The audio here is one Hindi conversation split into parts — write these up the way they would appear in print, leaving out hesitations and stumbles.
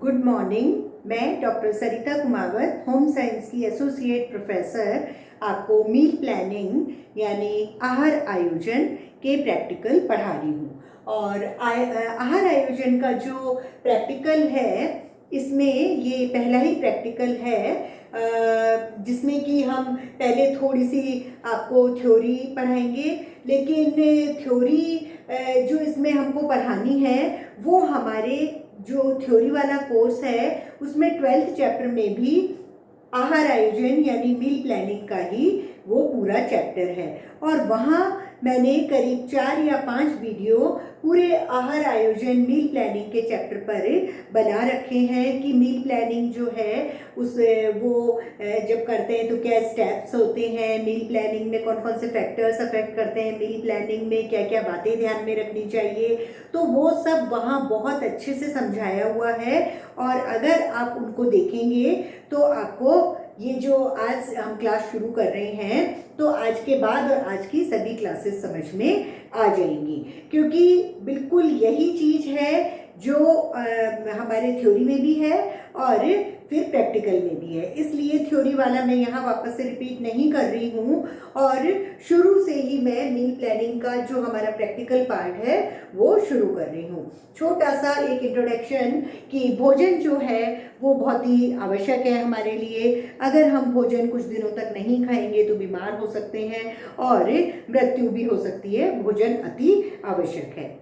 Good morning. मैं डॉक्टर सरिता कुमावत, होम साइंस की एसोसिएट प्रोफेसर, आपको मील प्लानिंग यानी आहार आयोजन के प्रैक्टिकल पढ़ा रही हूँ। और आहार आयोजन का जो प्रैक्टिकल है, इसमें ये पहला ही प्रैक्टिकल है जिसमें कि हम पहले थोड़ी सी आपको थ्योरी पढ़ाएंगे, लेकिन थ्योरी जो इसमें हमको पढ़ानी है वो हमारे जो थ्योरी वाला कोर्स है उसमें 12th चैप्टर में भी आहार आयोजन यानी मील प्लानिंग का ही वो पूरा चैप्टर है। और वहाँ मैंने करीब 4 या 5 वीडियो पूरे आहार आयोजन मील प्लानिंग के चैप्टर पर बना रखे हैं कि मील प्लानिंग जो है उस वो जब करते हैं तो क्या स्टेप्स होते हैं, मील प्लानिंग में कौन कौन से फैक्टर्स अफेक्ट करते हैं, मील प्लानिंग में क्या क्या बातें ध्यान में रखनी चाहिए, तो वो सब वहाँ बहुत अच्छे से समझाया हुआ है। और अगर आप उनको देखेंगे तो आपको ये जो आज हम क्लास शुरू कर रहे हैं तो आज के बाद और आज की सभी क्लासेस समझ में आ जाएंगी, क्योंकि बिल्कुल यही चीज़ है जो हमारे थ्योरी में भी है और फिर प्रैक्टिकल में भी है। इसलिए थ्योरी वाला मैं यहाँ वापस से रिपीट नहीं कर रही हूँ और शुरू से ही मैं मील प्लानिंग का जो हमारा प्रैक्टिकल पार्ट है वो शुरू कर रही हूँ। छोटा सा एक इंट्रोडक्शन कि भोजन जो है वो बहुत ही आवश्यक है हमारे लिए। अगर हम भोजन कुछ दिनों तक नहीं खाएंगे तो बीमार हो सकते हैं और मृत्यु भी हो सकती है। भोजन अति आवश्यक है।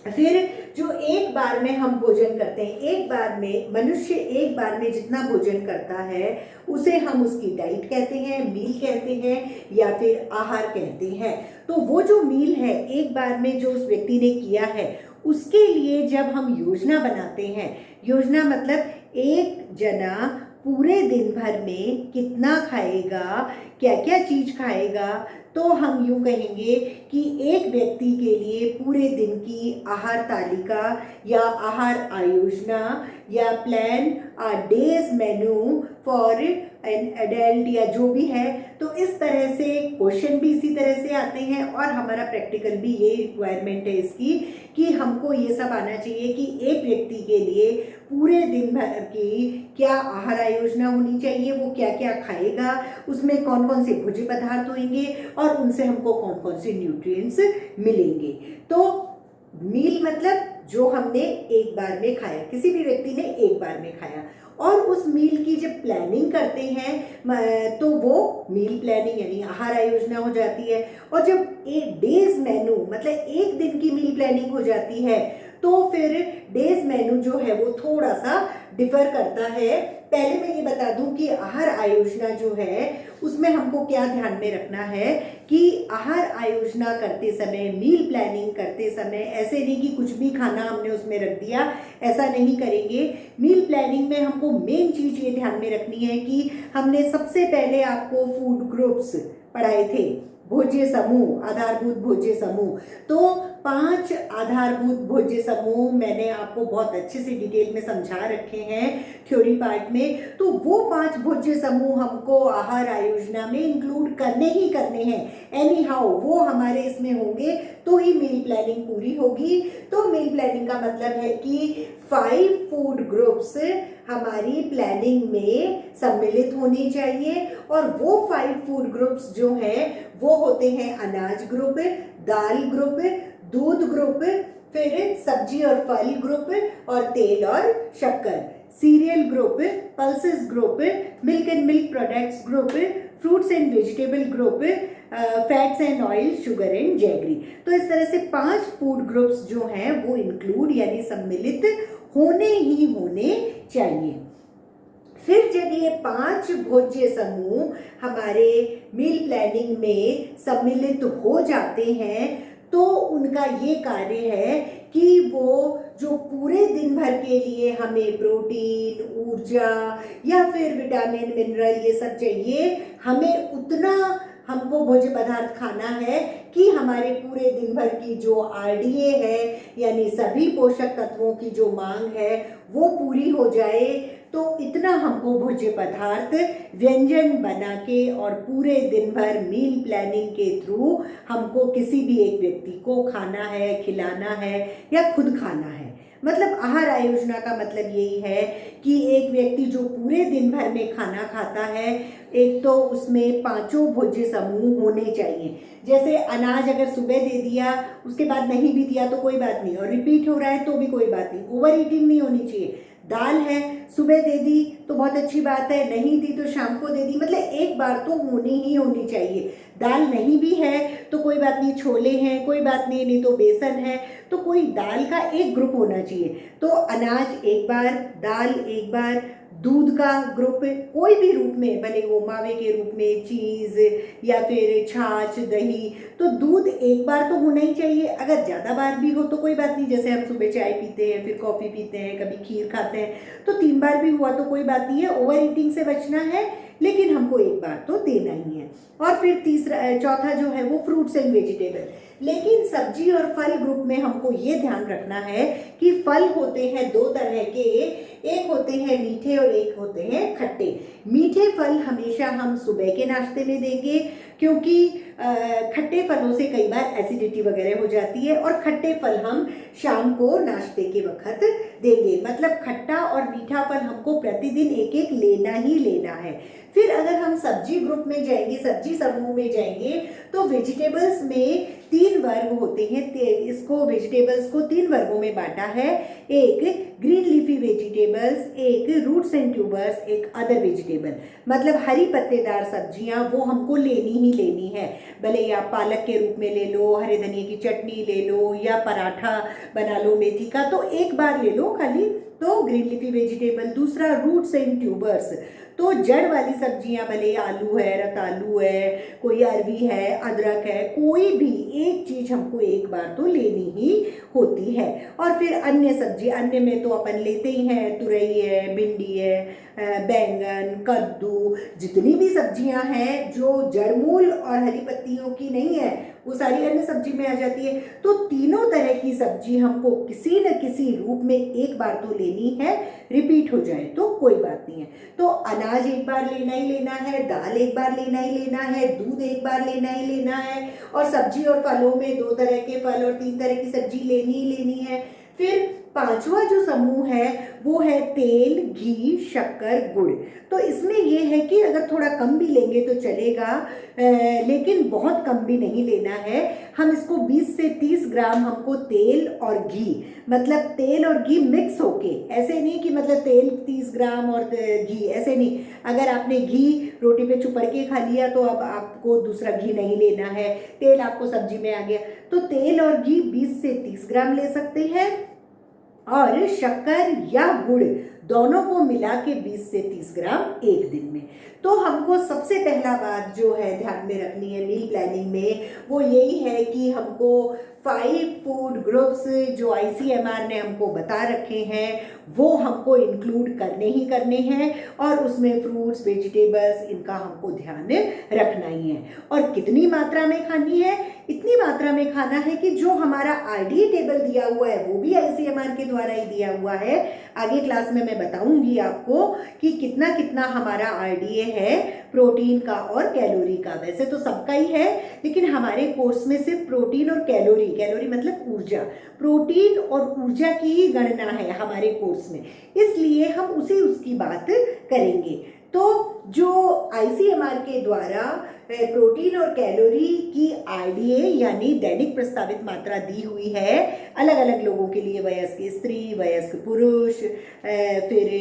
फिर जो एक बार में हम भोजन करते हैं, एक बार में मनुष्य एक बार में जितना भोजन करता है उसे हम उसकी डाइट कहते हैं, मील कहते हैं या फिर आहार कहते हैं। तो वो जो मील है एक बार में जो उस व्यक्ति ने किया है उसके लिए जब हम योजना बनाते हैं, योजना मतलब एक जना पूरे दिन भर में कितना खाएगा, क्या क्या चीज़ खाएगा, तो हम यूँ कहेंगे कि एक व्यक्ति के लिए पूरे दिन की आहार तालिका या आहार आयोजना या plan days menu for an adult या जो भी है, तो इस तरह से क्वेश्चन भी इसी तरह से आते हैं और हमारा प्रैक्टिकल भी ये रिक्वायरमेंट है इसकी कि हमको ये सब आना चाहिए कि एक व्यक्ति के लिए पूरे दिन भर की क्या आहार आयोजना होनी चाहिए, वो क्या क्या खाएगा, उसमें कौन कौन से भोज्य पदार्थ होंगे और उनसे हमको कौन कौन से न्यूट्रिएंट्स मिलेंगे। तो मील मतलब जो हमने एक बार में खाया, किसी भी व्यक्ति ने एक बार में खाया, और उस मील की जब प्लानिंग करते हैं तो वो मील प्लानिंग यानी आहार आयोजना हो जाती है। और जब एक डेज मेनू मतलब एक दिन की मील प्लानिंग हो जाती है तो फिर डेज मेनू जो है वो थोड़ा सा डिफर करता है। पहले मैं ये बता दूं कि आहार आयोजना जो है उसमें हमको क्या ध्यान में रखना है कि आहार आयोजना करते समय, मील प्लानिंग करते समय ऐसे नहीं कि कुछ भी खाना हमने उसमें रख दिया, ऐसा नहीं करेंगे। मील प्लानिंग में हमको मेन चीज़ ये ध्यान में रखनी है कि हमने सबसे पहले आपको फूड ग्रुप्स पढ़ाए थे, भोज्य समूह, आधारभूत भोज्य समूह। तो 5 आधारभूत भोज्य समूह मैंने आपको बहुत अच्छे से डिटेल में समझा रखे हैं थ्योरी पार्ट में। तो वो 5 भोज्य समूह हमको आहार आयोजना में इंक्लूड करने ही करने हैं। एनी हाउ वो हमारे इसमें होंगे तो ही मील प्लानिंग पूरी होगी। तो मील प्लानिंग का मतलब है कि 5 फूड ग्रुप्स हमारी प्लानिंग में सम्मिलित होने चाहिए। और वो 5 फूड ग्रुप्स जो हैं वो होते हैं अनाज ग्रुप, दाल ग्रुप, दूध ग्रुप, फिर सब्जी और फल ग्रुप और तेल और शक्कर, serial group, pulses group, milk and milk products group, fruits and vegetable group, fats and oil, sugar and jaggery. तो इस तरह से 5 फूड ग्रुप्स जो हैं वो इंक्लूड यानी सम्मिलित होने ही होने चाहिए। फिर जब ये 5 भोज्य समूह हमारे मील प्लानिंग में सम्मिलित हो जाते हैं तो उनका ये कार्य है कि वो जो पूरे दिन भर के लिए हमें प्रोटीन, ऊर्जा या फिर विटामिन, मिनरल ये सब चाहिए, हमें उतना हमको भोज्य पदार्थ खाना है कि हमारे पूरे दिन भर की जो आरडीए है यानी सभी पोषक तत्वों की जो मांग है वो पूरी हो जाए। तो इतना हमको भोज्य पदार्थ व्यंजन बना के और पूरे दिन भर मील प्लानिंग के थ्रू हमको किसी भी एक व्यक्ति को खाना है, खिलाना है या खुद खाना है। मतलब आहार आयोजना का मतलब यही है कि एक व्यक्ति जो पूरे दिन भर में खाना खाता है, एक तो उसमें पांचों भोज्य समूह होने चाहिए। जैसे अनाज अगर सुबह दे दिया, उसके बाद नहीं भी दिया तो कोई बात नहीं, और रिपीट हो रहा है तो भी कोई बात नहीं, ओवर ईटिंग नहीं होनी चाहिए। दाल है, सुबह दे दी तो बहुत अच्छी बात है, नहीं दी तो शाम को दे दी, मतलब एक बार तो होनी ही होनी चाहिए। दाल नहीं भी है तो कोई बात नहीं, छोले हैं कोई बात नहीं, नहीं तो बेसन है, तो कोई दाल का एक ग्रुप होना चाहिए। तो अनाज एक बार, दाल एक बार, दूध का ग्रुप कोई भी रूप में, भले वो मावे के रूप में, चीज़ या फिर छाछ, दही, तो दूध एक बार तो होना ही चाहिए। अगर ज़्यादा बार भी हो तो कोई बात नहीं, जैसे हम सुबह चाय पीते हैं, फिर कॉफ़ी पीते हैं, कभी खीर खाते हैं, तो 3 बार भी हुआ तो कोई बात नहीं है। ओवर ईटिंग से बचना है, लेकिन हमको एक बार तो देना ही है। और फिर चौथा जो है वो फ्रूट्स एंड वेजिटेबल। लेकिन सब्जी और फल ग्रुप में हमको ये ध्यान रखना है कि फल होते हैं 2 तरह के, एक होते हैं मीठे और एक होते हैं खट्टे। मीठे फल हमेशा हम सुबह के नाश्ते में देंगे, क्योंकि खट्टे फलों से कई बार एसिडिटी वगैरह हो जाती है, और खट्टे फल हम शाम को नाश्ते के वक्त देंगे। मतलब खट्टा और मीठा फल हमको प्रतिदिन एक एक लेना ही लेना है। फिर अगर हम सब्जी ग्रुप में जाएंगे, सब्जी समूह में जाएंगे, तो वेजिटेबल्स में 3 वर्ग होते हैं। इसको वेजिटेबल्स को 3 वर्गों में बांटा है। एक ग्रीन लीफी वेजिटेबल्स, एक रूट्स एंड ट्यूबर्स, एक अदर वेजिटेबल। मतलब हरी पत्तेदार सब्जियां वो हमको लेनी ही लेनी है, भले ही आप पालक के रूप में ले लो, हरे धनिया की चटनी ले लो, या पराठा बना लो मेथी का, तो एक बार ले लो खाली, तो ग्रीन लीफी वेजिटेबल। दूसरा रूट्स एंड ट्यूबर्स, तो जड़ वाली सब्जियां, भले आलू है, रतालू है, कोई अरवी है, अदरक है, कोई भी एक चीज हमको एक बार तो लेनी ही होती है। और फिर अन्य सब्जी, अन्य में तो अपन लेते ही हैं, तुरई है, भिंडी है, बैंगन, कद्दू, जितनी भी सब्जियां हैं जो जड़मूल और हरी पत्तियों की नहीं है, वो सारी अन्य सब्जी में आ जाती है। तो तीनों तरह की सब्जी हमको किसी न किसी रूप में एक बार तो लेनी है, रिपीट हो जाए तो कोई बात नहीं है। तो अनाज एक बार लेना ही लेना है, दाल एक बार लेना ही लेना है, दूध एक बार लेना ही लेना है, और सब्जी और फलों में 2 तरह के फल और 3 तरह की सब्जी लेनी ही लेनी है। फिर 5वां जो समूह है वो है तेल, घी, शक्कर, गुड़। तो इसमें ये है कि अगर थोड़ा कम भी लेंगे तो चलेगा, लेकिन बहुत कम भी नहीं लेना है। हम इसको 20 से 30 ग्राम हमको तेल और घी, मतलब तेल और घी मिक्स होके, ऐसे नहीं कि मतलब तेल 30 ग्राम और घी, ऐसे नहीं। अगर आपने घी रोटी पे चुपड़ के खा लिया तो अब आपको दूसरा घी नहीं लेना है, तेल आपको सब्जी में आ गया, तो तेल और घी 20 से 30 ग्राम ले सकते हैं। और शक्कर या गुड़ दोनों को मिला के 20 से 30 ग्राम एक दिन में। तो हमको सबसे पहला बात जो है ध्यान में रखनी है मील प्लानिंग में, वो यही है कि हमको 5 फूड ग्रुप्स जो ICMR ने हमको बता रखे हैं वो हमको इंक्लूड करने ही करने हैं, और उसमें फ्रूट्स, वेजिटेबल्स, इनका हमको ध्यान रखना ही है। और कितनी मात्रा में खानी है? इतनी मात्रा में खाना है कि जो हमारा RDA टेबल दिया हुआ है वो भी ICMR के द्वारा ही दिया हुआ है। आगे क्लास में मैं बताऊंगी आपको कि कितना कितना हमारा RDA है प्रोटीन का और कैलोरी का। वैसे तो सबका ही है, लेकिन हमारे कोर्स में सिर्फ प्रोटीन और कैलोरी, कैलोरी मतलब ऊर्जा, प्रोटीन और ऊर्जा की ही गणना है हमारे कोर्स में, इसलिए हम उसकी बात करेंगे। तो जो ICMR के द्वारा प्रोटीन और कैलोरी की RDA यानी दैनिक प्रस्तावित मात्रा दी हुई है अलग अलग लोगों के लिए, वयस्क स्त्री, वयस्क पुरुष, फिर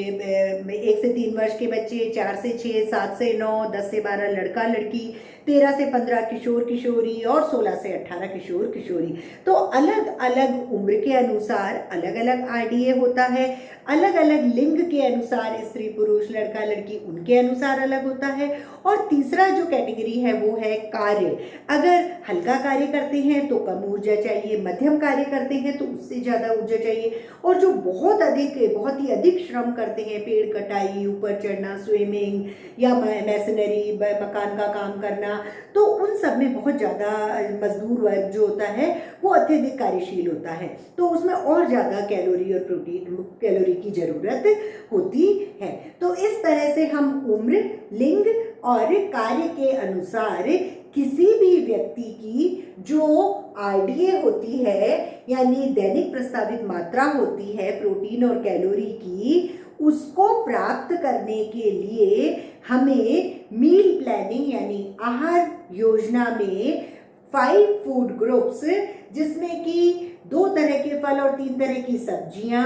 1 से 3 वर्ष के बच्चे, 4 से 6, 7 से 9, 10 से 12 लड़का लड़की, 13 से 15 किशोर किशोरी, और 16 से 18 किशोर किशोरी। तो अलग अलग उम्र के अनुसार अलग अलग RDA होता है, अलग अलग लिंग के अनुसार, स्त्री पुरुष, लड़का लड़की, उनके अनुसार अलग होता है। और तीसरा जो कैटेगरी है वो है कार्य। अगर हल्का कार्य करते हैं तो कम ऊर्जा चाहिए, मध्यम कार्य करते हैं तो उससे ज़्यादा ऊर्जा चाहिए, और जो बहुत ही अधिक श्रम करते हैं, पेड़ कटाई, ऊपर चढ़ना, स्विमिंग या मैसनरी, मकान का काम करना, करना, तो उन सब में बहुत ज़्यादा मजदूर वर्ग जो होता है वो अत्यधिक कार्यशील होता है, तो उसमें और ज़्यादा कैलोरी और कैलोरी की ज़रूरत होती है। तो इस तरह से हम उम्र, लिंग और कार्य के अनुसार किसी भी व्यक्ति की जो आरडीए होती है, यानी दैनिक प्रस्तावित मात्रा होती है प्रोटीन और कैलोरी की, उसको प्राप्त करने के लिए हमें मील प्लानिंग यानी आहार योजना में 5 फूड ग्रुप्स, जिसमें कि 2 तरह के फल और 3 तरह की सब्जियां,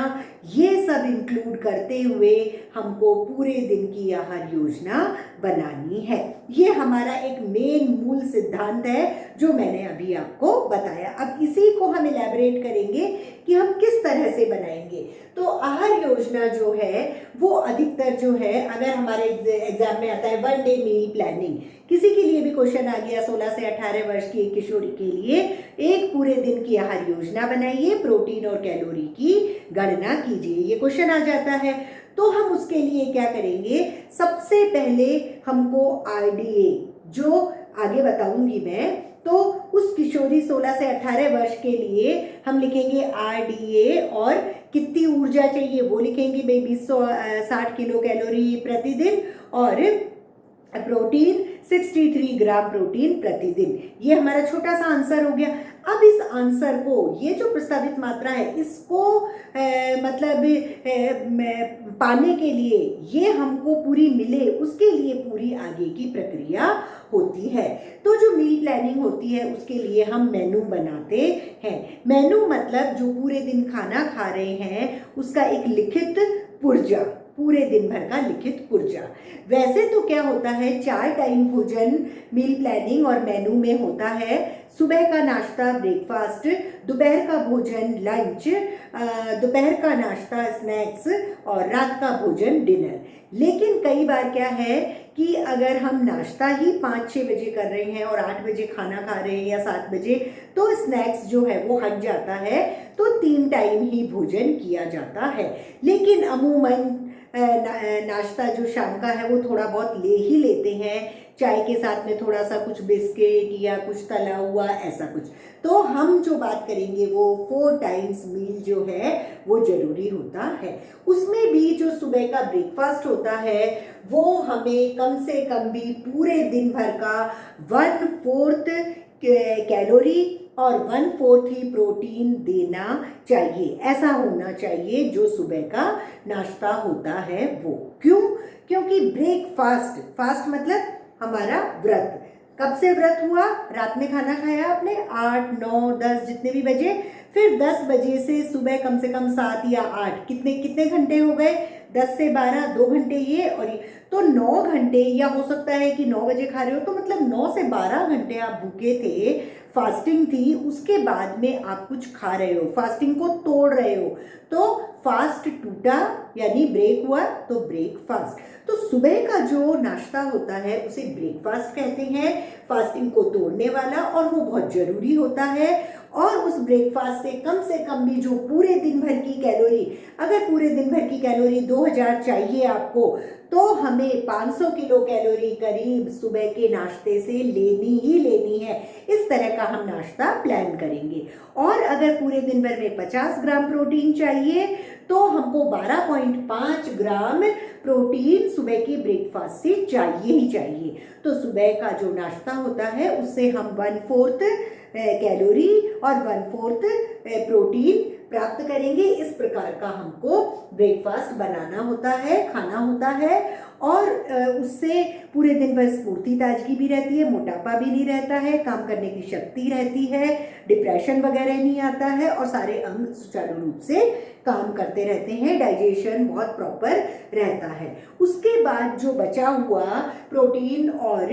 ये सब इंक्लूड करते हुए हमको पूरे दिन की आहार योजना बनानी है। ये हमारा एक मेन मूल सिद्धांत है जो मैंने अभी आपको बताया। अब इसी को हम इलैबोरेट करेंगे कि हम किस तरह से बनाएंगे। तो आहार योजना जो है वो अधिकतर जो है, अगर हमारे एग्जाम में आता है 1 डे मील प्लानिंग, किसी के लिए भी क्वेश्चन आ गया 16 से 18 वर्ष की एक किशोरी के लिए, एक पूरे दिन की आहार योजना बनाइए, प्रोटीन और कैलोरी की गणना कीजिए, ये क्वेश्चन आ जाता है। तो हम उसके लिए क्या करेंगे, सबसे पहले हमको आरडीए, जो आगे बताऊंगी मैं, तो उस किशोरी 16 से 18 वर्ष के लिए हम लिखेंगे आरडीए और कितनी ऊर्जा चाहिए वो लिखेंगे, 260 किलो कैलोरी प्रतिदिन, और प्रोटीन 63 ग्राम प्रोटीन प्रतिदिन। ये हमारा छोटा सा आंसर हो गया। अब इस आंसर को, ये जो प्रस्तावित मात्रा है, इसको पाने के लिए, ये हमको पूरी मिले, उसके लिए पूरी आगे की प्रक्रिया होती है। तो जो मील प्लानिंग होती है उसके लिए हम मेनू बनाते हैं। मेनू मतलब जो पूरे दिन खाना खा रहे हैं उसका एक लिखित पुर्जा, पूरे दिन भर का लिखित पुर्जा। वैसे तो क्या होता है, 4 टाइम भोजन मील प्लानिंग और मेनू में होता है। सुबह का नाश्ता ब्रेकफास्ट, दोपहर का भोजन लंच, दोपहर का नाश्ता स्नैक्स और रात का भोजन डिनर। लेकिन कई बार क्या है कि अगर हम नाश्ता ही 5-6 बजे कर रहे हैं और 8 बजे खाना खा रहे हैं या 7 बजे, तो स्नैक्स जो है वो हट जाता है, तो 3 टाइम ही भोजन किया जाता है। लेकिन अमूमन नाश्ता जो शाम का है वो थोड़ा बहुत ले ही लेते हैं, चाय के साथ में थोड़ा सा कुछ बिस्किट या कुछ तला हुआ, ऐसा कुछ। तो हम जो बात करेंगे वो 4 टाइम्स मील जो है वो जरूरी होता है। उसमें भी जो सुबह का ब्रेकफास्ट होता है वो हमें कम से कम भी पूरे दिन भर का 1/4 कैलोरी और 1/4 ही प्रोटीन देना चाहिए। ऐसा होना चाहिए जो सुबह का नाश्ता होता है वो। क्यों? क्योंकि ब्रेकफास्ट, फास्ट मतलब हमारा व्रत, कब से व्रत हुआ, रात में खाना खाया आपने 8, 9, 10 जितने भी बजे, फिर 10 बजे से सुबह कम से कम 7 या 8, कितने घंटे हो गए, 10 से 12, 2 घंटे ये और ये, तो 9 घंटे, या हो सकता है कि 9 बजे खा रहे हो तो मतलब 9 से 12 घंटे आप भूखे थे, फास्टिंग थी, उसके बाद में आप कुछ खा रहे हो, फास्टिंग को तोड़ रहे हो, तो फास्ट टूटा यानी ब्रेक हुआ, तो ब्रेकफास्ट। तो सुबह का जो नाश्ता होता है उसे ब्रेकफास्ट कहते हैं, फास्टिंग को तोड़ने वाला, और वो बहुत जरूरी होता है। और उस ब्रेकफास्ट से कम भी जो पूरे दिन भर की कैलोरी, अगर पूरे दिन भर की कैलोरी 2000 चाहिए आपको, तो हमें 500 किलो कैलोरी करीब सुबह के नाश्ते से लेनी ही लेनी है। इस तरह का हम नाश्ता प्लान करेंगे। और अगर पूरे दिन भर में 50 ग्राम प्रोटीन चाहिए तो हमको 12.5 ग्राम प्रोटीन सुबह के ब्रेकफास्ट से चाहिए ही चाहिए। तो सुबह का जो नाश्ता होता है उससे हम 1/4 कैलोरी और 1/4 प्रोटीन प्राप्त करेंगे। इस प्रकार का हमको ब्रेकफास्ट बनाना होता है, खाना होता है, और उससे पूरे दिन भर स्फूर्ति ताजगी भी रहती है, मोटापा भी नहीं रहता है, काम करने की शक्ति रहती है, डिप्रेशन वगैरह नहीं आता है, और सारे अंग सुचारू रूप से काम करते रहते हैं, डाइजेशन बहुत प्रॉपर रहता है। उसके बाद जो बचा हुआ प्रोटीन और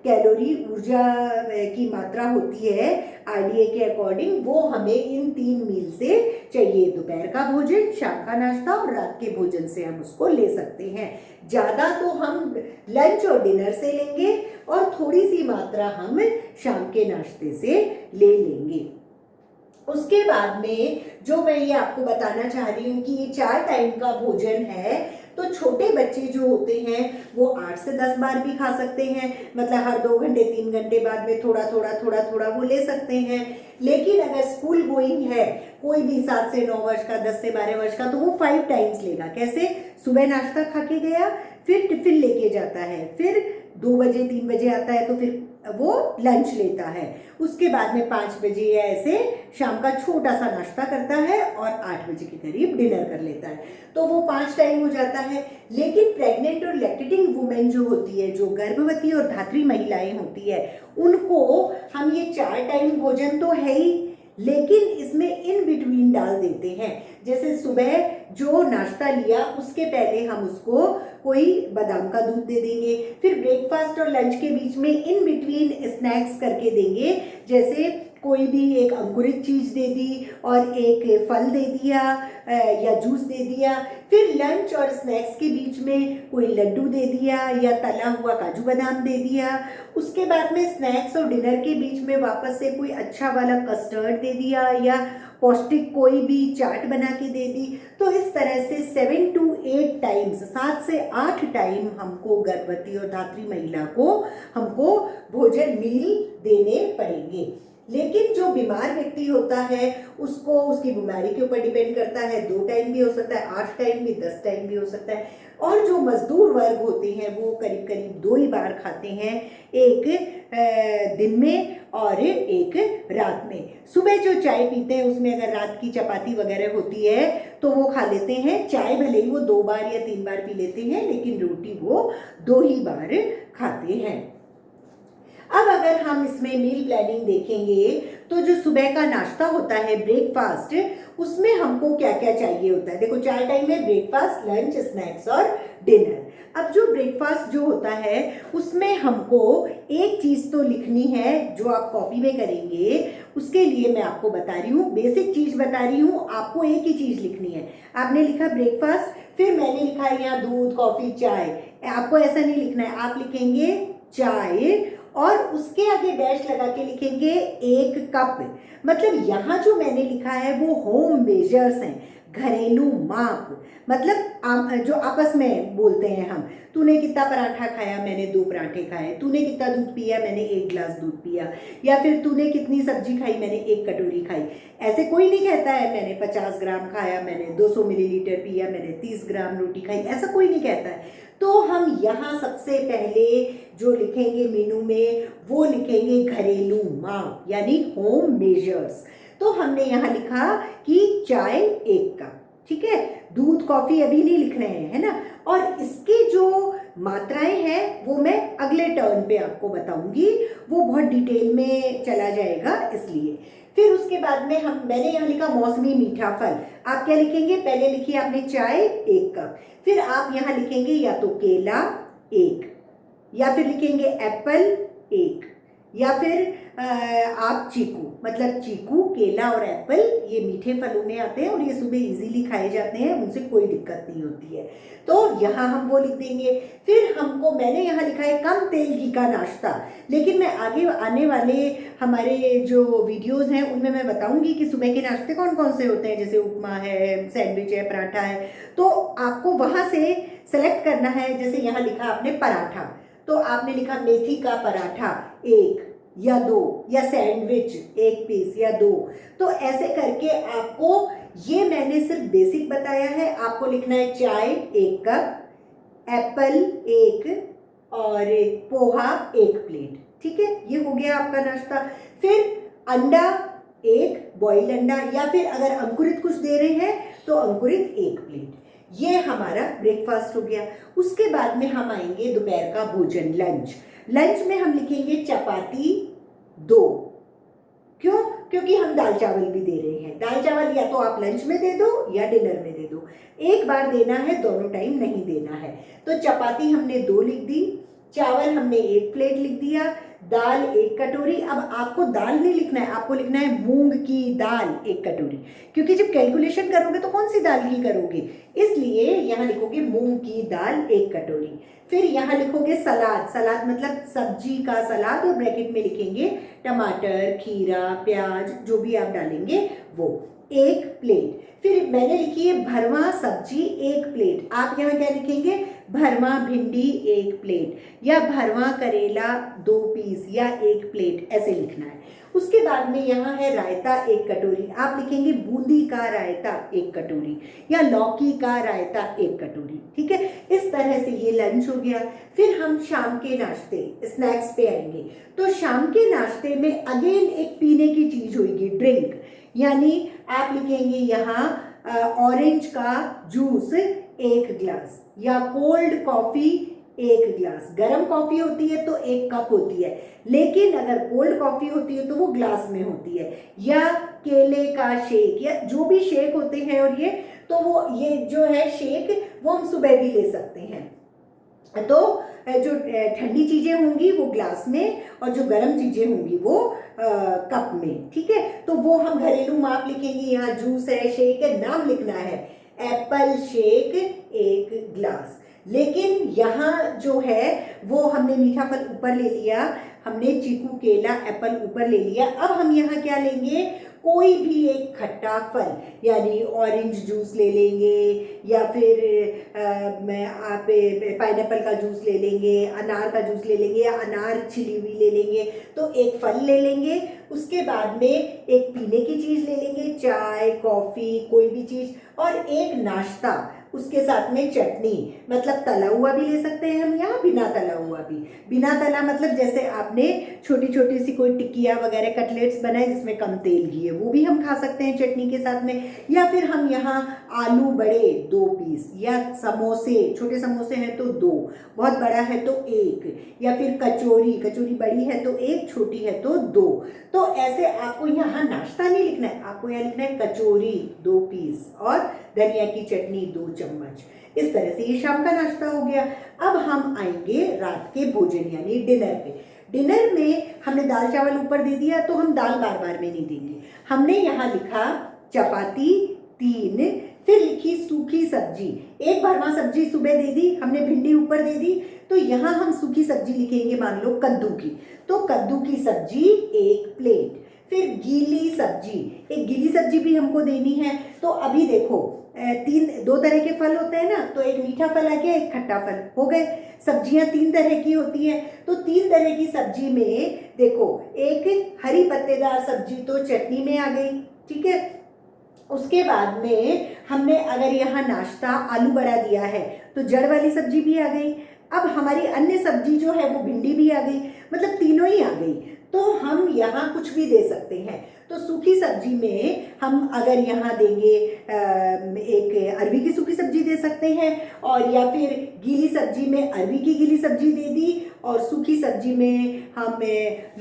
कैलोरी, ऊर्जा की मात्रा होती है आरडीए के अकॉर्डिंग, वो हमें इन 3 मील से चाहिए। दोपहर का भोजन, शाम का नाश्ता और रात के भोजन से हम उसको ले सकते हैं। ज़्यादा तो हम लंच और डिनर से लेंगे और थोड़ी सी मात्रा हम शाम के नाश्ते से ले लेंगे। उसके बाद में जो मैं ये आपको बताना चाह रही हूँ कि ये 4 टाइम का भोजन है, तो छोटे बच्चे जो होते हैं वो 8 से 10 बार भी खा सकते हैं, मतलब हर 2 घंटे 3 घंटे बाद में थोड़ा थोड़ा वो ले सकते हैं। लेकिन अगर स्कूल गोइंग है कोई भी 7 से 9 वर्ष का, 10 से 12 वर्ष का, तो वो 5 टाइम्स लेगा। कैसे? सुबह नाश्ता खा के गया, फिर टिफिन लेके जाता है, फिर 2 बजे 3 बजे आता है तो फिर वो लंच लेता है, उसके बाद में 5 बजे या ऐसे शाम का छोटा सा नाश्ता करता है और 8 बजे के करीब डिनर कर लेता है। तो वो 5 टाइम हो जाता है। लेकिन प्रेग्नेंट और लैक्टेटिंग वुमेन जो होती है, जो गर्भवती और धात्री महिलाएं होती है, उनको हम ये 4 टाइम भोजन तो है ही, लेकिन इसमें इन बिटवीन डाल देते हैं। जैसे सुबह जो नाश्ता लिया उसके पहले हम उसको कोई बादाम का दूध दे देंगे, फिर ब्रेकफास्ट और लंच के बीच में इन बिटवीन स्नैक्स करके देंगे, जैसे कोई भी एक अंकुरित चीज़ दे दी और एक फल दे दिया या जूस दे दिया। फिर लंच और स्नैक्स के बीच में कोई लड्डू दे दिया या तला हुआ काजू बादाम दे दिया। उसके बाद में स्नैक्स और डिनर के बीच में वापस से कोई अच्छा वाला कस्टर्ड दे दिया या पौष्टिक कोई भी चाट बना के दे दी। तो इस तरह से 7 to 8 टाइम्स, 7 से 8 टाइम हमको गर्भवती और धात्री महिला को हमको भोजन मील देने पड़ेंगे। लेकिन जो बीमार व्यक्ति होता है उसको उसकी बीमारी के ऊपर डिपेंड करता है, 2 टाइम भी हो सकता है, 8 टाइम भी, 10 टाइम भी हो सकता है। और जो मजदूर वर्ग होते हैं वो करीब करीब 2 ही बार खाते हैं, एक दिन में और एक रात में। सुबह जो चाय पीते हैं उसमें अगर रात की चपाती वगैरह होती है तो वो खा लेते हैं। चाय भले ही वो 2 बार या 3 बार पी लेते हैं, लेकिन रोटी वो 2 ही बार खाते हैं। अब अगर हम इसमें मील प्लानिंग देखेंगे तो जो सुबह का नाश्ता होता है, ब्रेकफास्ट, उसमें हमको क्या क्या चाहिए होता है। देखो 4 टाइम है, ब्रेकफास्ट, लंच, स्नैक्स और डिनर। अब जो ब्रेकफास्ट जो होता है उसमें हमको एक चीज़ तो लिखनी है जो आप कॉपी में करेंगे। उसके लिए मैं आपको बता रही हूँ, बेसिक चीज़ बता रही हूँ, आपको एक ही चीज़ लिखनी है। आपने लिखा ब्रेकफास्ट, फिर मैंने लिखा है यहाँ दूध, कॉफ़ी, चाय। आपको ऐसा नहीं लिखना है, आप लिखेंगे चाय और उसके आगे डैश लगा के लिखेंगे 1 कप। मतलब यहाँ जो मैंने लिखा है वो होम मेजर्स हैं, घरेलू माप। मतलब जो आपस में बोलते हैं हम, तूने कितना पराठा खाया, मैंने 2 पराठे खाए, तूने कितना दूध पिया, मैंने 1 गिलास दूध पिया, या फिर तूने कितनी सब्जी खाई, मैंने 1 कटोरी खाई। ऐसे कोई नहीं कहता है मैंने 50 ग्राम खाया, मैंने 200 मिलीलीटर पिया, मैंने 30 ग्राम रोटी खाई, ऐसा कोई नहीं कहता है। तो हम यहाँ सबसे पहले जो लिखेंगे मेनू में वो लिखेंगे घरेलू माप, यानी होम मेजर्स। तो हमने यहाँ लिखा कि चाय 1 कप, ठीक है। दूध, कॉफ़ी अभी नहीं लिख रहे हैं, है ना। और इसके जो मात्राएं हैं वो मैं अगले टर्न पे आपको बताऊंगी, वो बहुत डिटेल में चला जाएगा इसलिए। फिर उसके बाद में मैंने यहाँ लिखा मौसमी मीठा फल। आप क्या लिखेंगे? पहले लिखिए आपने चाय 1 कप, फिर आप यहाँ लिखेंगे या तो केला 1, या फिर लिखेंगे एप्पल 1, या फिर आप चीकू, मतलब चीकू, केला और एप्पल ये मीठे फलों में आते हैं और ये सुबह इजीली खाए जाते हैं, उनसे कोई दिक्कत नहीं होती है। तो यहाँ हम वो लिख देंगे। फिर मैंने यहाँ लिखा है कम तेल घी का नाश्ता, लेकिन मैं आगे आने वाले हमारे जो वीडियोस हैं उनमें मैं बताऊंगी कि सुबह के नाश्ते कौन कौन से होते हैं, जैसे उपमा है, सैंडविच है, पराठा है। तो आपको वहाँ से सेलेक्ट करना है। जैसे यहाँ लिखा आपने पराठा, तो आपने लिखा मेथी का पराठा 1 या 2, या सैंडविच 1 पीस या 2। तो ऐसे करके आपको, ये मैंने सिर्फ बेसिक बताया है, आपको लिखना है चाय 1 कप, एप्पल 1 और पोहा 1 प्लेट, ठीक है। ये हो गया आपका नाश्ता। फिर अंडा 1, बॉइल्ड अंडा, या फिर अगर अंकुरित कुछ दे रहे हैं तो अंकुरित 1 प्लेट। ये हमारा ब्रेकफास्ट हो गया। उसके बाद में हम आएंगे दोपहर का भोजन, लंच। लंच में हम लिखेंगे चपाती 2। क्यों? क्योंकि हम दाल चावल भी दे रहे हैं। दाल चावल या तो आप लंच में दे दो या डिनर में दे दो, एक बार देना है, दोनों टाइम नहीं देना है। तो चपाती हमने 2 लिख दी, चावल हमने 1 प्लेट लिख दिया, दाल 1 कटोरी। अब आपको दाल नहीं लिखना है, आपको लिखना है मूंग की दाल 1 कटोरी, क्योंकि जब कैलकुलेशन करोगे तो कौन सी दाल की करोगे, इसलिए यहाँ लिखोगे मूंग की दाल 1 कटोरी। फिर यहाँ लिखोगे सलाद, सलाद मतलब सब्जी का सलाद, और ब्रैकेट में लिखेंगे टमाटर, खीरा, प्याज, जो भी आप डालेंगे वो 1 प्लेट। फिर मैंने लिखी है भरवा सब्जी 1 प्लेट। आप यहाँ क्या लिखेंगे, भरवा भिंडी 1 प्लेट या भरवा करेला 2 पीस या 1 प्लेट, ऐसे लिखना है। उसके बाद में यहाँ है रायता 1 कटोरी, आप लिखेंगे बूंदी का रायता 1 कटोरी या लौकी का रायता 1 कटोरी। ठीक है, इस तरह से ये लंच हो गया। फिर हम शाम के नाश्ते स्नैक्स पे आएंगे। तो शाम के नाश्ते में अगेन एक पीने की चीज होगी, ड्रिंक, यानी आप लिखेंगे यहाँ ऑरेंज का जूस 1 गिलास या कोल्ड कॉफी 1 गिलास। गर्म कॉफी होती है तो 1 कप होती है, लेकिन अगर कोल्ड कॉफी होती है तो वो ग्लास में होती है। या केले का शेक या जो भी शेक होते हैं, और ये जो है शेक वो हम सुबह भी ले सकते हैं। तो जो ठंडी चीजें होंगी वो ग्लास में और जो गर्म चीजें होंगी वो कप में। ठीक है, तो वो हम घरेलू माप लिखेंगे। यहाँ जूस है, शेक है, नाम लिखना है एप्पल शेक 1 गिलास। लेकिन यहाँ जो है वो हमने मीठा फल ऊपर ले लिया, हमने चीकू केला एप्पल ऊपर ले लिया। अब हम यहाँ क्या लेंगे, कोई भी एक खट्टा फल, यानी ऑरेंज जूस ले लेंगे या फिर आप पाइनएप्पल का जूस ले लेंगे, अनार का जूस ले लेंगे या अनार छिली हुई ले लेंगे। तो एक फल ले लेंगे, उसके बाद में एक पीने की चीज़ ले लेंगे, चाय कॉफ़ी कोई भी चीज़, और एक नाश्ता उसके साथ में चटनी, मतलब तला हुआ भी ले सकते हैं हम यहाँ, बिना तला हुआ भी। बिना तला मतलब जैसे आपने छोटी छोटी सी कोई टिक्किया वगैरह कटलेट्स बनाए जिसमें कम तेल घी है, वो भी हम खा सकते हैं चटनी के साथ में। या फिर हम यहाँ आलू बड़े 2 पीस या समोसे, छोटे समोसे हैं तो 2, बहुत बड़ा है तो 1, या फिर कचौरी, कचौरी बड़ी है तो 1, छोटी है तो 2। तो ऐसे आपको यहाँ नाश्ता नहीं लिखना है, आपको यहाँ लिखना है कचौरी 2 पीस और धनिया की चटनी 2 चम्मच। इस तरह से ये शाम का नाश्ता हो गया। अब हम आएंगे रात के भोजन यानी डिनर पे। डिनर में हमने दाल चावल ऊपर दे दिया, तो हम दाल बार बार में नहीं देंगे। हमने यहाँ लिखा चपाती 3, फिर लिखी सूखी सब्जी, 1 भरवा सब्जी सुबह दे दी, हमने भिंडी ऊपर दे दी, तो यहाँ हम सूखी सब्जी लिखेंगे, मान लो कद्दू की, तो कद्दू की सब्जी 1 प्लेट। फिर गीली सब्जी, एक गीली सब्जी भी हमको देनी है। तो अभी देखो 2 तरह के फल होते हैं ना, तो एक मीठा फल आ गया, एक खट्टा फल हो गए। सब्जियां 3 तरह की होती है, तो 3 तरह की सब्जी में देखो, एक हरी पत्तेदार सब्जी तो चटनी में आ गई। ठीक है, उसके बाद में हमने अगर यहाँ नाश्ता आलू बड़ा दिया है तो जड़ वाली सब्जी भी आ गई। अब हमारी अन्य सब्जी जो है वो भिंडी भी आ गई, मतलब तीनों ही आ गई। तो हम यहाँ कुछ भी दे सकते हैं। तो सूखी सब्जी में हम अगर यहाँ देंगे एक अरवी की सूखी सब्जी दे सकते हैं, और या फिर गीली सब्जी में अरवी की गीली सब्जी दे दी, और सूखी सब्जी में हम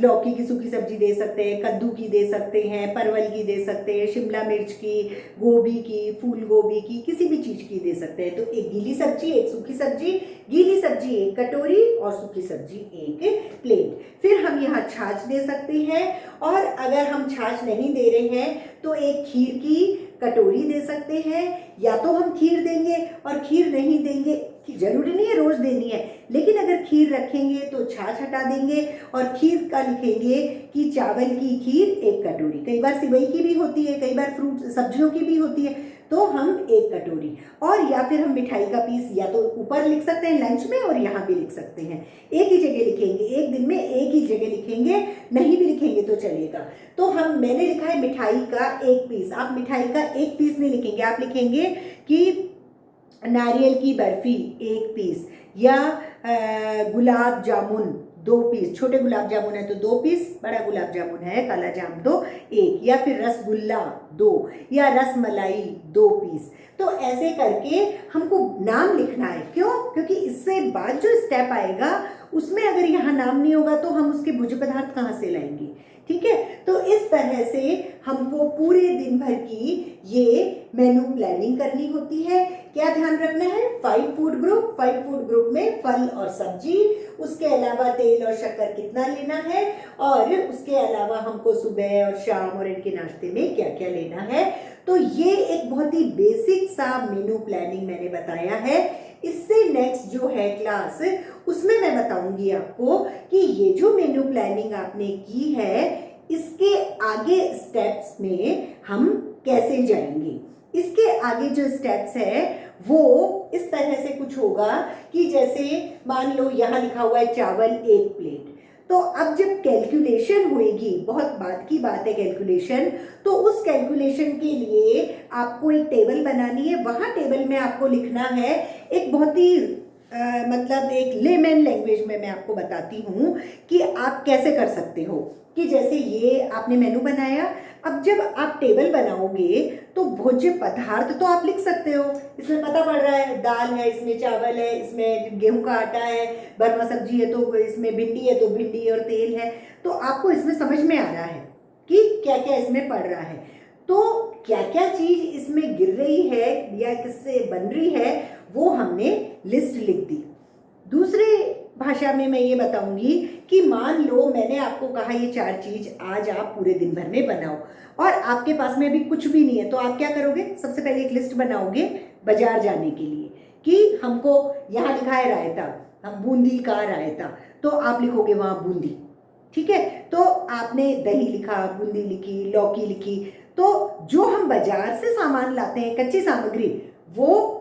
लौकी की सूखी सब्जी दे सकते हैं, कद्दू की दे सकते हैं, परवल की दे सकते हैं, शिमला मिर्च की, गोभी की, फूल गोभी की, किसी भी चीज़ की दे सकते हैं। तो एक गीली सब्जी, एक सूखी सब्जी, गीली सब्जी 1 कटोरी और सूखी सब्जी 1 प्लेट। फिर हम यहाँ छाछ दे सकते हैं, और अगर हम छाछ नहीं दे रहे हैं तो एक खीर की कटोरी दे सकते हैं। या तो हम खीर देंगे, और खीर नहीं देंगे, जरूरी नहीं है रोज देनी है, लेकिन अगर खीर रखेंगे तो छाछ हटा देंगे और खीर का लिखेंगे कि चावल की खीर 1 कटोरी। कई बार सिवई की भी होती है, कई बार फ्रूट सब्जियों की भी होती है, तो हम 1 कटोरी। और या फिर हम मिठाई का पीस या तो ऊपर लिख सकते हैं लंच में, और यहाँ भी लिख सकते हैं। एक ही जगह लिखेंगे, एक दिन में एक ही जगह लिखेंगे, नहीं भी लिखेंगे तो चलेगा। तो मैंने लिखा है मिठाई का 1 पीस, आप मिठाई का 1 पीस नहीं लिखेंगे, आप लिखेंगे कि नारियल की बर्फी 1 पीस, या गुलाब जामुन 2 पीस, छोटे गुलाब जामुन है तो 2 पीस, बड़ा गुलाब जामुन है काला जाम तो 1, या फिर रसगुल्ला 2, या रसमलाई 2 पीस। तो ऐसे करके हमको नाम लिखना है। क्यों? क्योंकि इससे बाद जो स्टेप आएगा उसमें अगर यहाँ नाम नहीं होगा तो हम उसके भोज्य पदार्थ कहाँ से लाएंगे। ठीक है, तो इस तरह से हमको पूरे दिन भर की ये मेनू प्लानिंग करनी होती है। क्या ध्यान रखना है? 5 फूड ग्रुप, 5 फूड ग्रुप में फल और सब्जी, उसके अलावा तेल और शक्कर कितना लेना है, और उसके अलावा हमको सुबह और शाम और इनके नाश्ते में क्या क्या लेना है। तो ये एक बहुत ही बेसिक सा मेनू प्लानिंग मैंने बताया है। इससे नेक्स्ट जो है क्लास, उसमें मैं बताऊंगी आपको कि ये जो मेनू प्लानिंग आपने की है, इसके आगे स्टेप्स में हम कैसे जाएंगे। इसके आगे जो स्टेप्स है वो इस तरह से कुछ होगा कि जैसे मान लो यहाँ लिखा हुआ है चावल 1 प्लेट, तो अब जब कैलकुलेशन होएगी, बहुत बात की बात है कैलकुलेशन, तो उस कैलकुलेशन के लिए आपको एक टेबल बनानी है। वहाँ टेबल में आपको लिखना है एक बहुत ही मतलब एक लेमैन लैंग्वेज में मैं आपको बताती हूँ कि आप कैसे कर सकते हो। कि जैसे ये आपने मेनू बनाया, अब जब आप टेबल बनाओगे तो भोज्य पदार्थ तो आप लिख सकते हो, इसमें पता पड़ रहा है दाल है, इसमें चावल है, इसमें गेहूं का आटा है, बरमा सब्जी है तो इसमें भिंडी है तो भिंडी और तेल है, तो आपको इसमें समझ में आ रहा है कि क्या क्या इसमें पड़ रहा है। तो क्या क्या चीज इसमें गिर रही है या किससे बन रही है वो हमने लिस्ट लिख दी। दूसरे भाषा में मैं ये बताऊंगी कि मान लो मैंने आपको कहा ये 4 चीज आज आप पूरे दिन भर में बनाओ और आपके पास में अभी कुछ भी नहीं है, तो आप क्या करोगे? सबसे पहले एक लिस्ट बनाओगे बाजार जाने के लिए कि हमको यहाँ लिखा है रायता, हम बूंदी का रायता, तो आप लिखोगे वहाँ बूंदी, ठीक है। तो आपने दही लिखा, बूंदी लिखी, लौकी लिखी, तो जो हम बाजार से सामान लाते हैं कच्ची सामग्री, वो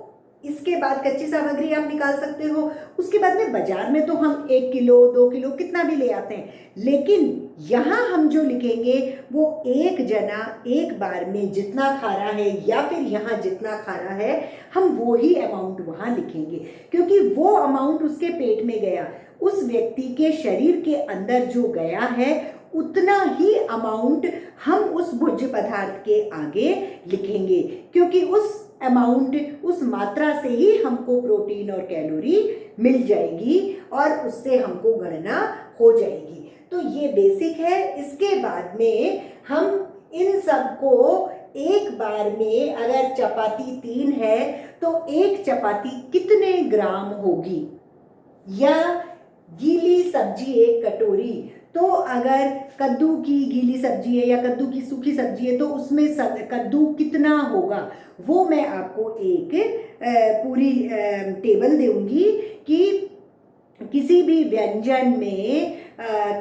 इसके बाद कच्ची सामग्री आप निकाल सकते हो। उसके बाद में बाजार में तो हम 1 किलो 2 किलो कितना भी ले आते हैं, लेकिन यहाँ हम जो लिखेंगे वो एक जना एक बार में जितना खा रहा है या फिर यहाँ जितना खा रहा है हम वो ही अमाउंट वहाँ लिखेंगे, क्योंकि वो अमाउंट उसके पेट में गया, उस व्यक्ति के शरीर के अंदर जो गया है उतना ही अमाउंट हम उस भोज्य पदार्थ के आगे लिखेंगे, क्योंकि उस अमाउंट, उस मात्रा से ही हमको प्रोटीन और कैलोरी मिल जाएगी और उससे हमको गणना हो जाएगी। तो ये बेसिक है। इसके बाद में हम इन सबको एक बार में, अगर चपाती 3 है तो एक चपाती कितने ग्राम होगी, या गीली सब्जी 1 कटोरी, तो अगर कद्दू की गीली सब्जी है या कद्दू की सूखी सब्जी है तो उसमें कद्दू कितना होगा, वो मैं आपको एक पूरी टेबल दूंगी कि किसी भी व्यंजन में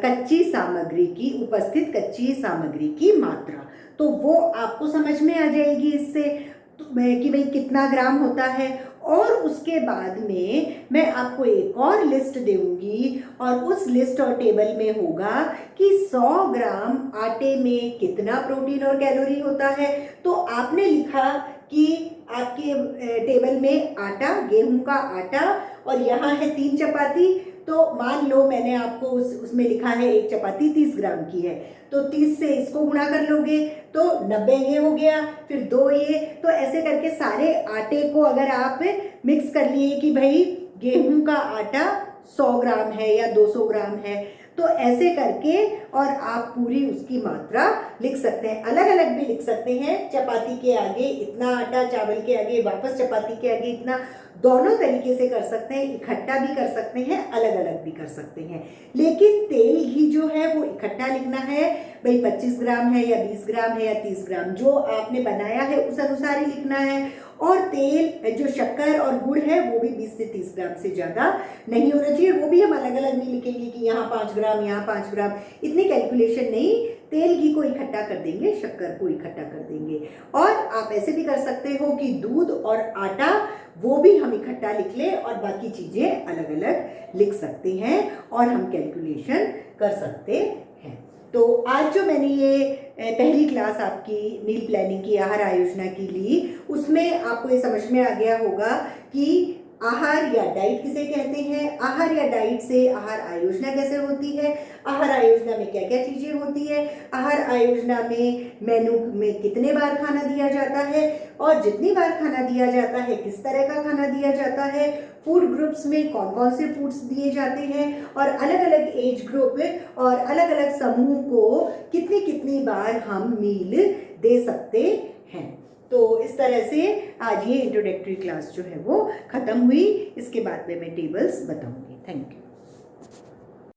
कच्ची सामग्री की उपस्थित कच्ची सामग्री की मात्रा, तो वो आपको समझ में आ जाएगी इससे कि भाई कितना ग्राम होता है। और उसके बाद में मैं आपको एक और लिस्ट दूंगी और उस लिस्ट और टेबल में होगा कि 100 ग्राम आटे में कितना प्रोटीन और कैलोरी होता है। तो आपने लिखा कि आपके टेबल में आटा, गेहूं का आटा, और यहाँ है 3 चपाती, तो मान लो मैंने आपको उसमें लिखा है एक चपाती 30 ग्राम की है, तो 30 से इसको गुणा कर लोगे तो 90 ये हो गया, फिर 2 ये, तो ऐसे करके सारे आटे को अगर आप मिक्स कर लिए कि भाई गेहूं का आटा 100 ग्राम है या 200 ग्राम है, तो ऐसे करके और आप पूरी उसकी मात्रा लिख सकते हैं। अलग अलग भी लिख सकते हैं, चपाती के आगे इतना आटा, चावल के आगे वापस चपाती के आगे इतना, दोनों तरीके से कर सकते हैं, इकट्ठा भी कर सकते हैं, अलग अलग भी कर सकते हैं। लेकिन तेल घी जो है वो इकट्ठा लिखना है, भाई 25 ग्राम है या 20 ग्राम है या 30 ग्राम, जो आपने बनाया है उस अनुसार ही लिखना है। और तेल जो शक्कर और गुड़ है वो भी 20 से 30 ग्राम से ज़्यादा नहीं होना चाहिए, वो भी हम अलग अलग नहीं लिखेंगे कि यहाँ 5 ग्राम यहाँ 5 ग्राम, इतनी कैलकुलेशन नहीं। तेल घी को इकट्ठा कर देंगे, शक्कर को इकट्ठा कर देंगे। और आप ऐसे भी कर सकते हो कि दूध और आटा वो भी हम इकट्ठा लिख लें और बाकी चीज़ें अलग अलग लिख सकते हैं और हम कैलकुलेशन कर सकते हैं। तो आज जो मैंने ये पहली क्लास आपकी मील प्लानिंग की, आहार आयोजना की ली, उसमें आपको ये समझ में आ गया होगा कि आहार या डाइट किसे कहते हैं, आहार या डाइट से आहार आयोजना कैसे होती है, आहार आयोजना में क्या क्या चीज़ें होती है, आहार आयोजना में मेनू में कितने बार खाना दिया जाता है और जितनी बार खाना दिया जाता है किस तरह का खाना दिया जाता है, फूड ग्रुप्स में कौन कौन से फूड्स दिए जाते हैं और अलग अलग एज ग्रुप और अलग अलग समूह को कितनी कितनी बार हम मील दे सकते हैं। तो इस तरह से आज ये इंट्रोडक्टरी क्लास जो है वो ख़त्म हुई। इसके बाद में मैं टेबल्स बताऊंगी। Thank you.